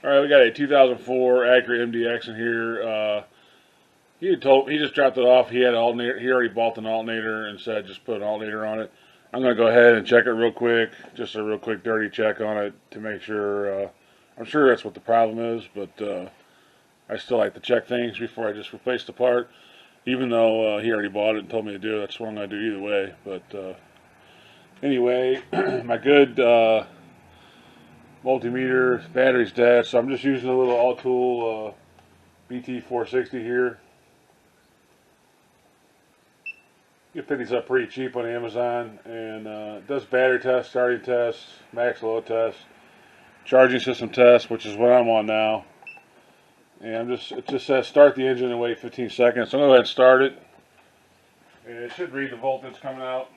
All right, we got a 2004 Acura MDX in here. He just dropped it off. He had an alternator. He already bought an alternator and said just put an alternator on it. I'm gonna go ahead and check it real quick, just a real quick dirty check on it to make sure. I'm sure that's what the problem is, but I still like to check things before I just replace the part. Even though he already bought it and told me to do it, that's what I'm gonna do either way. But anyway, my good multimeter battery's dead, so I'm just using a little all-tool BT460 here. You can pick these up pretty cheap on Amazon, and it does battery test, starting test, max load test, charging system test, which is what I'm on now. And it just says start the engine and wait 15 seconds. So I'm going to go ahead and start it, and it should read the voltage coming out.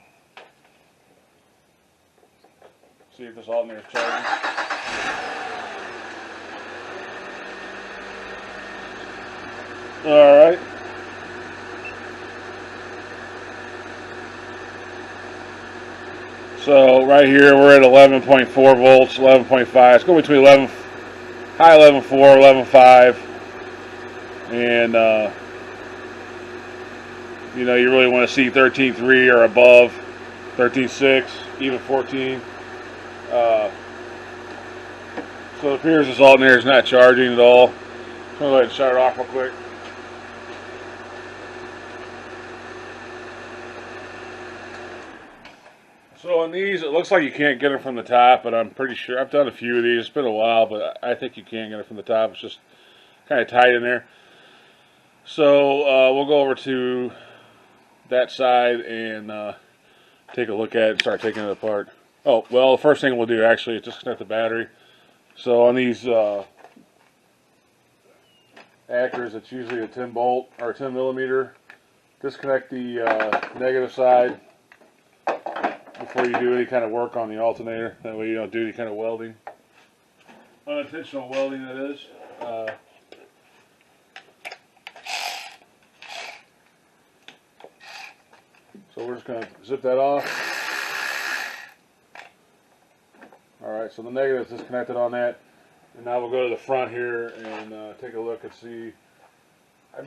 See if this alternator is charging. All right. So right here we're at 11.4 volts, 11.5. It's going between 11, high 11.4, 11.5, and you know, you really want to see 13.3 or above, 13.6, even 14. So it appears this alternator is not charging at all. So I'm going to go ahead and shut it off real quick. So on these, it looks like you can't get them from the top, but I'm pretty sure, I've done a few of these, it's been a while, but I think you can get it from the top. It's just kind of tight in there. So we'll go over to that side and take a look at it and start taking it apart. Oh, well, the first thing we'll do actually is disconnect the battery. So on these Acuras, it's usually a 10 bolt or a 10 millimeter. Disconnect the negative side before you do any kind of work on the alternator. That way you don't do any kind of welding. Unintentional welding, that is. So we're just going to zip that off. Alright, so the negative is disconnected on that. And now we'll go to the front here and take a look and see. I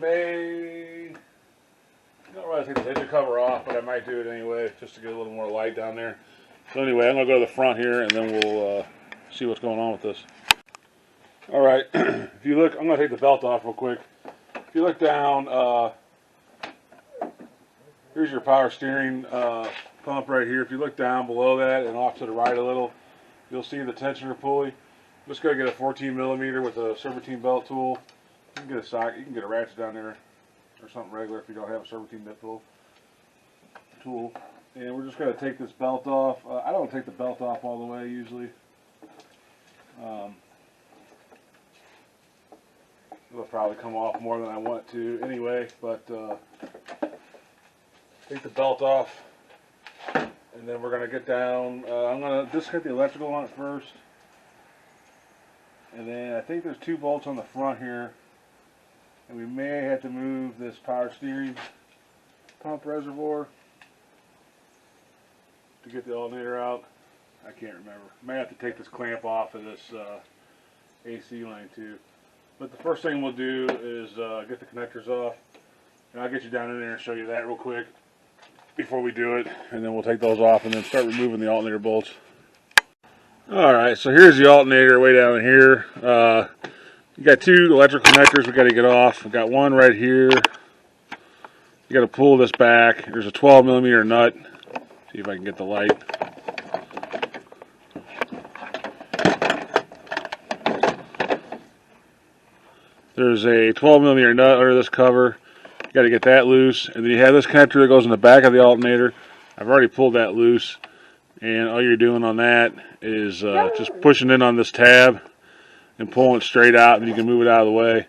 don't really take the engine cover off, but I might do it anyway just to get a little more light down there. So anyway, I'm going to go to the front here and then we'll see what's going on with this. Alright, if you look, I'm going to take the belt off real quick. If you look down, here's your power steering pump right here. If you look down below that and off to the right a little, you'll see the tensioner pulley. I'm just going to get a 14 millimeter with a serpentine belt tool. You can get a socket, you can get a ratchet down there or something regular if you don't have a serpentine bit tool. And we're just going to take this belt off. I don't take the belt off all the way usually. It'll probably come off more than I want to anyway, but take the belt off, and then we're going to get down. I'm going to disconnect the electrical on it first, and then I think there's 2 bolts on the front here, and we may have to move this power steering pump reservoir to get the alternator out. I can't remember. May have to take this clamp off of this AC line too. But the first thing we'll do is get the connectors off, and I'll get you down in there and show you that real quick before we do it, and then we'll take those off and then start removing the alternator bolts. Alright, so here's the alternator way down here. You got 2 electrical connectors we got to get off. We got one right here. You got to pull this back. There's a 12 millimeter nut. See if I can get the light. There's a 12 millimeter nut under this cover. You got to get that loose, and then you have this connector that goes in the back of the alternator. I've already pulled that loose, and all you're doing on that is just pushing in on this tab and pulling it straight out, and you can move it out of the way.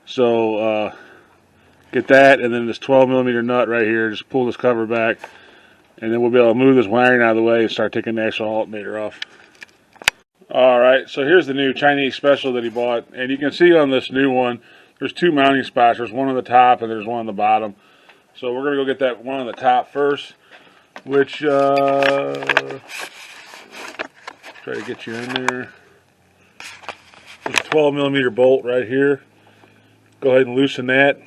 So get that, and then this 12 millimeter nut right here, just pull this cover back, and then we'll be able to move this wiring out of the way and start taking the actual alternator off. Alright, so here's the new Chinese special that he bought, and you can see on this new one there's 2 mounting spots. There's one on the top and there's one on the bottom. So we're going to go get that one on the top first, which try to get you in there. There's a 12mm bolt right here. Go ahead and loosen that,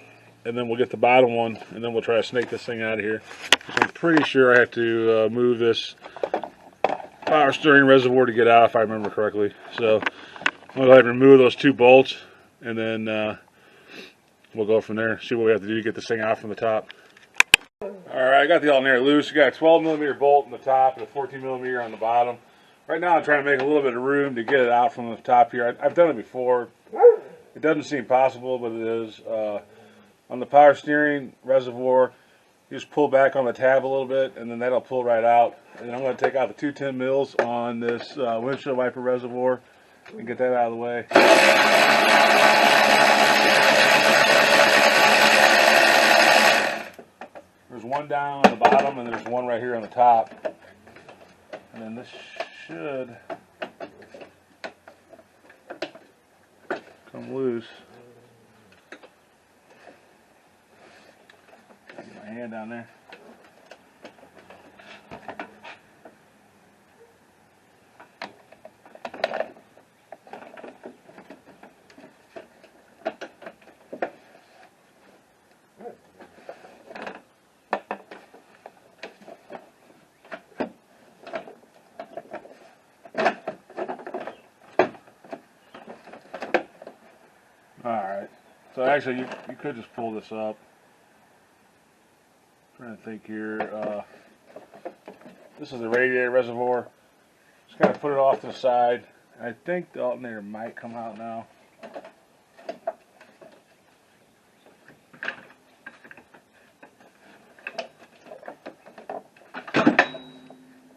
and then we'll get the bottom one, and then we'll try to snake this thing out of here. I'm pretty sure I have to move this power steering reservoir to get out, if I remember correctly. So I'm going to go ahead and remove those 2 bolts, and then we'll go from there. See what we have to do to get this thing out from the top. Alright, I got the alternator loose. You got a 12mm bolt on the top and a 14mm on the bottom. Right now I'm trying to make a little bit of room to get it out from the top here. I've done it before. It doesn't seem possible, but it is. On the power steering reservoir, you just pull back on the tab a little bit, and then that'll pull right out. And then I'm going to take out the 2 10 mils on this windshield wiper reservoir and get that out of the way. There's one down on the bottom, and there's one right here on the top. And then this should come loose. Get my hand down there. Alright, so actually you could just pull this up. I'm trying to think here. This is the radiator reservoir. Just kind of put it off to the side. I think the alternator might come out now.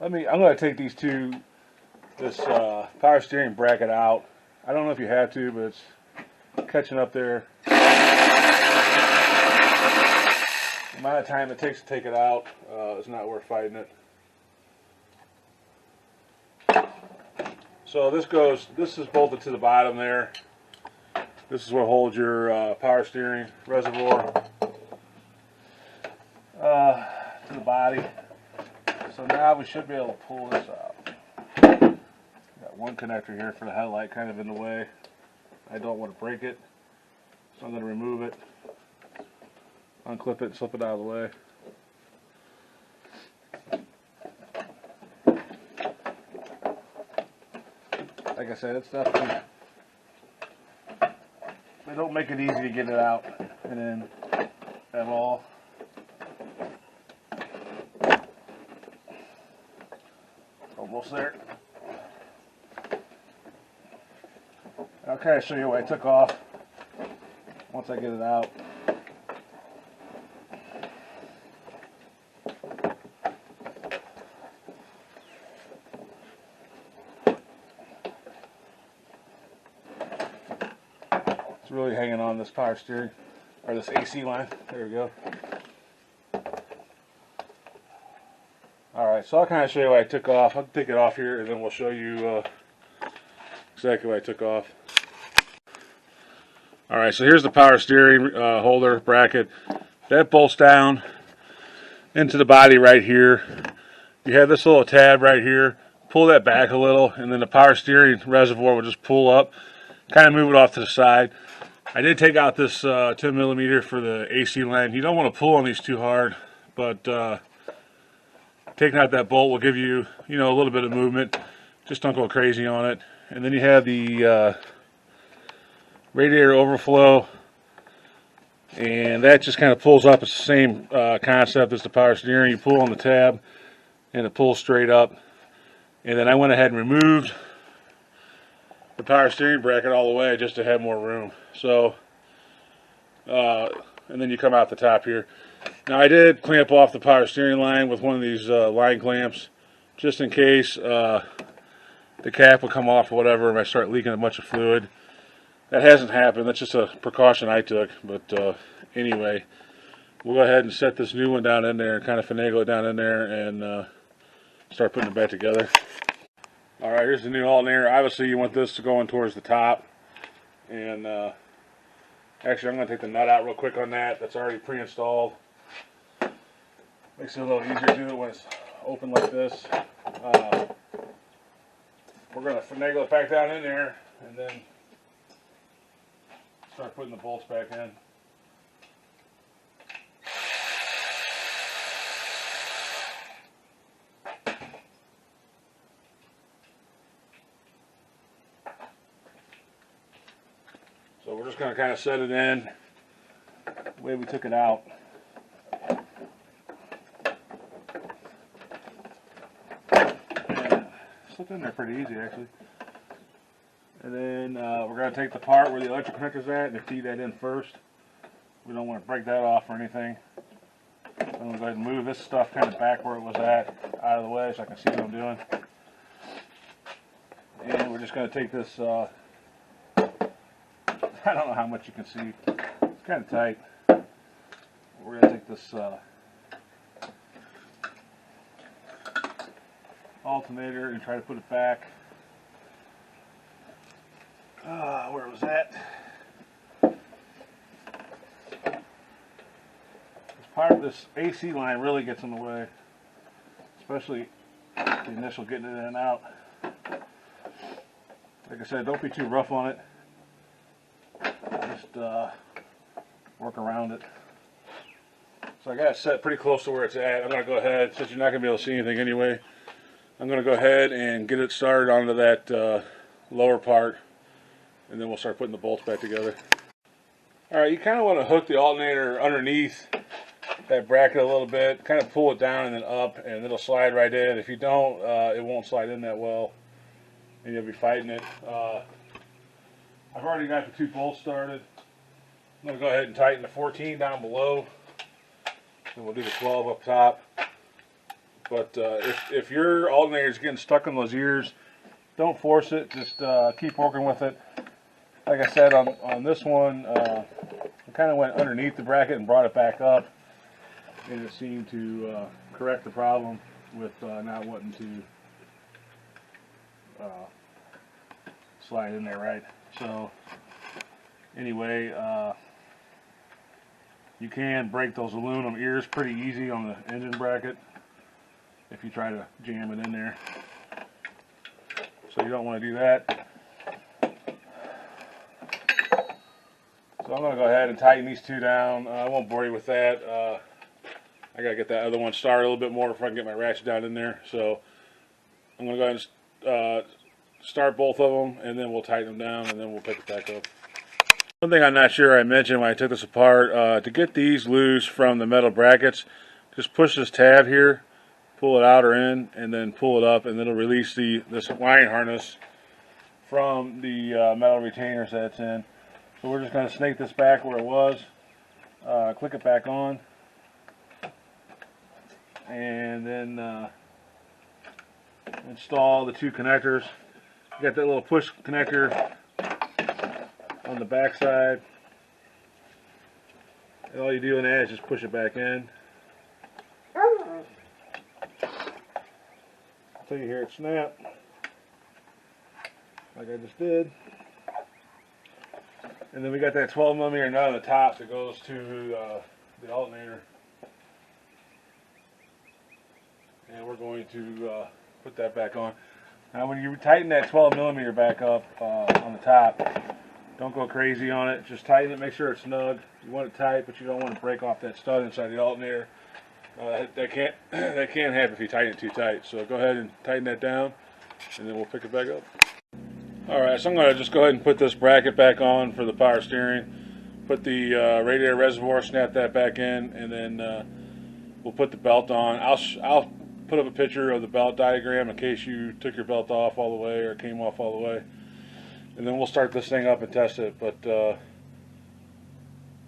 I'm going to take this power steering bracket out. I don't know if you have to, but it's catching up there. The amount of time it takes to take it out is not worth fighting it. So this is bolted to the bottom there. This is what holds your power steering reservoir to the body. So now we should be able to pull this out. Got one connector here for the headlight kind of in the way. I don't want to break it, so I'm going to remove it, unclip it, and slip it out of the way. Like I said, it's definitely, they don't make it easy to get it out and in at all. Almost there. Okay, I'll show you what I took off once I get it out. It's really hanging on this power steering, or this AC line. There we go. Alright, so I'll kind of show you what I took off. I'll take it off here and then we'll show you exactly what I took off. Alright, so here's the power steering holder bracket. That bolts down into the body right here. You have this little tab right here. Pull that back a little, and then the power steering reservoir will just pull up. Kind of move it off to the side. I did take out this 10mm for the AC line. You don't want to pull on these too hard, but taking out that bolt will give you, a little bit of movement. Just don't go crazy on it. And then you have the radiator overflow, and that just kind of pulls up. It's the same concept as the power steering. You pull on the tab and it pulls straight up. And then I went ahead and removed the power steering bracket all the way just to have more room. So and then you come out the top here. Now I did clamp off the power steering line with one of these line clamps just in case the cap will come off or whatever if I start leaking a bunch of fluid. That hasn't happened. That's just a precaution I took. But anyway, we'll go ahead and set this new one down in there and kind of finagle it down in there and start putting it back together. Alright, here's the new alternator. Obviously you want this to go in towards the top. And actually I'm going to take the nut out real quick on that. That's already pre-installed. Makes it a little easier to do it when it's open like this. We're going to finagle it back down in there and then start putting the bolts back in. So we're just going to kind of set it in the way we took it out. And slipped in there pretty easy actually. And then we're going to take the part where the electrical connector's at and feed that in first. We don't want to break that off or anything. So I'm going to go ahead and move this stuff kind of back where it was at, out of the way, so I can see what I'm doing. And we're just going to take this, I don't know how much you can see, it's kind of tight. We're going to take this alternator and try to put it back. Where was that? This AC line really gets in the way, especially the initial getting it in and out. Like I said, don't be too rough on it. Just work around it. So I got it set pretty close to where it's at. I'm going to go ahead, since you're not going to be able to see anything anyway, I'm going to go ahead and get it started onto that lower part, and then we'll start putting the bolts back together. Alright, you kind of want to hook the alternator underneath that bracket a little bit, kind of pull it down and then up, and it'll slide right in. If you don't, it won't slide in that well, and you'll be fighting it. I've already got the 2 bolts started. I'm going to go ahead and tighten the 14 down below, and we'll do the 12 up top. But if your alternator is getting stuck in those ears, don't force it, just keep working with it. Like I said, on this one, I kind of went underneath the bracket and brought it back up, and it seemed to correct the problem with not wanting to slide in there right. So anyway, you can break those aluminum ears pretty easy on the engine bracket if you try to jam it in there. So you don't want to do that. So I'm going to go ahead and tighten these 2 down. I won't bore you with that. I got to get that other one started a little bit more before I can get my ratchet down in there. So I'm going to go ahead and start both of them, and then we'll tighten them down, and then we'll pick it back up. One thing I'm not sure I mentioned when I took this apart, to get these loose from the metal brackets, just push this tab here, pull it out or in, and then pull it up, and it'll release this wiring harness from the metal retainers that it's in. So we're just going to snake this back where it was, click it back on, and then install the 2 connectors. You got that little push connector on the back side, and all you do in that is just push it back in. Until you hear it snap, like I just did. And then we got that 12mm nut on the top that goes to the alternator. And we're going to put that back on. Now when you tighten that 12mm back up on the top, don't go crazy on it. Just tighten it, make sure it's snug. You want it tight, but you don't want to break off that stud inside the alternator. That can't happen if you tighten it too tight. So go ahead and tighten that down, and then we'll pick it back up. Alright, so I'm going to just go ahead and put this bracket back on for the power steering. Put the radiator reservoir, snap that back in, and then we'll put the belt on. I'll put up a picture of the belt diagram in case you took your belt off all the way or came off all the way. And then we'll start this thing up and test it. But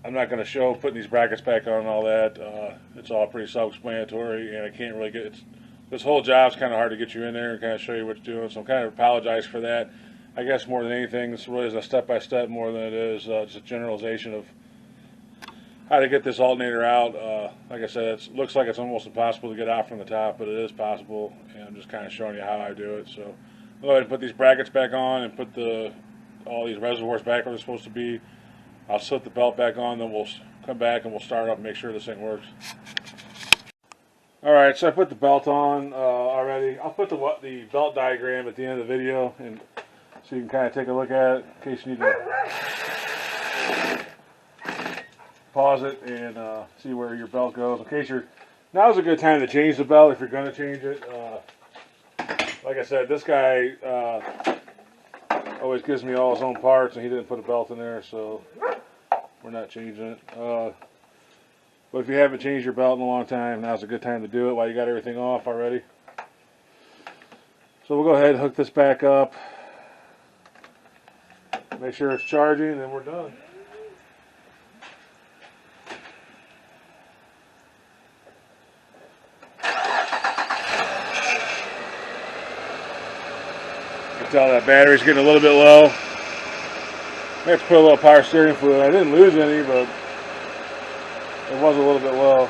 I'm not going to show putting these brackets back on and all that. It's all pretty self-explanatory, and I can't really get this whole job's kind of hard to get you in there and kind of show you what you're doing. So I'm kind of apologize for that. I guess more than anything, this really is a step-by-step more than it is just a generalization of how to get this alternator out. Like I said, it looks like it's almost impossible to get out from the top, but it is possible, and I'm just kind of showing you how I do it. So I'll go ahead and put these brackets back on and put all these reservoirs back where they're supposed to be. I'll slip the belt back on, then we'll come back and we'll start up and make sure this thing works. Alright, so I put the belt on already. I'll put the belt diagram at the end of the video, and so you can kind of take a look at it in case you need to pause it and see where your belt goes. In case you're, now's a good time to change the belt if you're going to change it. Like I said, this guy always gives me all his own parts, and he didn't put a belt in there, so we're not changing it. But if you haven't changed your belt in a long time, now's a good time to do it while you got everything off already. So we'll go ahead and hook this back up. Make sure it's charging, and then we're done. You can tell that battery's getting a little bit low. I have to put a little power steering fluid. I didn't lose any, but it was a little bit low.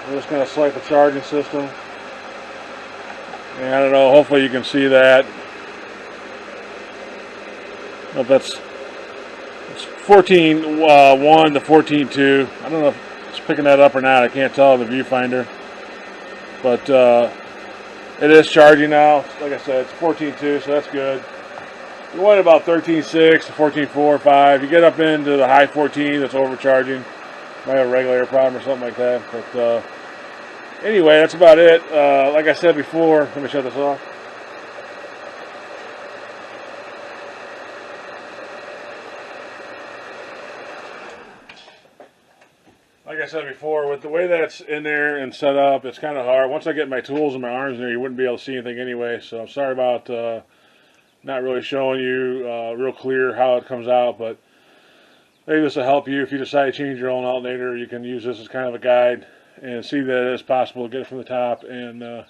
We're just going to select the charging system. And I don't know, hopefully you can see that. I don't know if that's, it's 14.1 to 14.2. I don't know if it's picking that up or not. I can't tell in the viewfinder. But it is charging now. Like I said, it's 14.2, so that's good. You want about 13.6 to 14.4, 5. You get up into the high 14, that's overcharging. Might have a regulator problem or something like that. But anyway, that's about it. Like I said before, let me shut this off. Like I said before, with the way that's in there and set up, it's kind of hard. Once I get my tools and my arms in there, you wouldn't be able to see anything anyway. So I'm sorry about not really showing you real clear how it comes out, but maybe this will help you if you decide to change your own alternator. You can use this as kind of a guide and see that it is possible to get it from the top and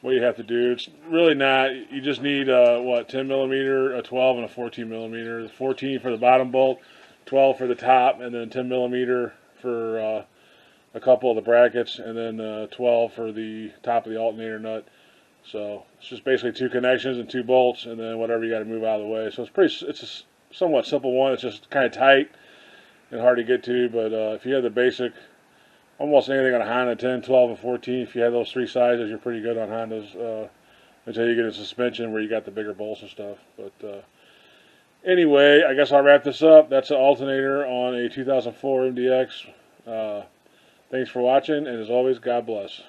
what you have to do. It's really not, you just need what, 10 millimeter, a 12, and a 14 millimeter. The 14 for the bottom bolt, 12 for the top, and then 10 millimeter for a couple of the brackets, and then 12 for the top of the alternator nut. So it's just basically 2 connections and 2 bolts, and then whatever you got to move out of the way. So it's a somewhat simple one. It's just kind of tight and hard to get to, but if you have the basic, almost anything on a Honda, 10, 12, and 14, if you have those 3 sizes, you're pretty good on Hondas until you get a suspension where you got the bigger bolts and stuff. But anyway, I guess I'll wrap this up. That's an alternator on a 2004 MDX. Thanks for watching, and as always, God bless.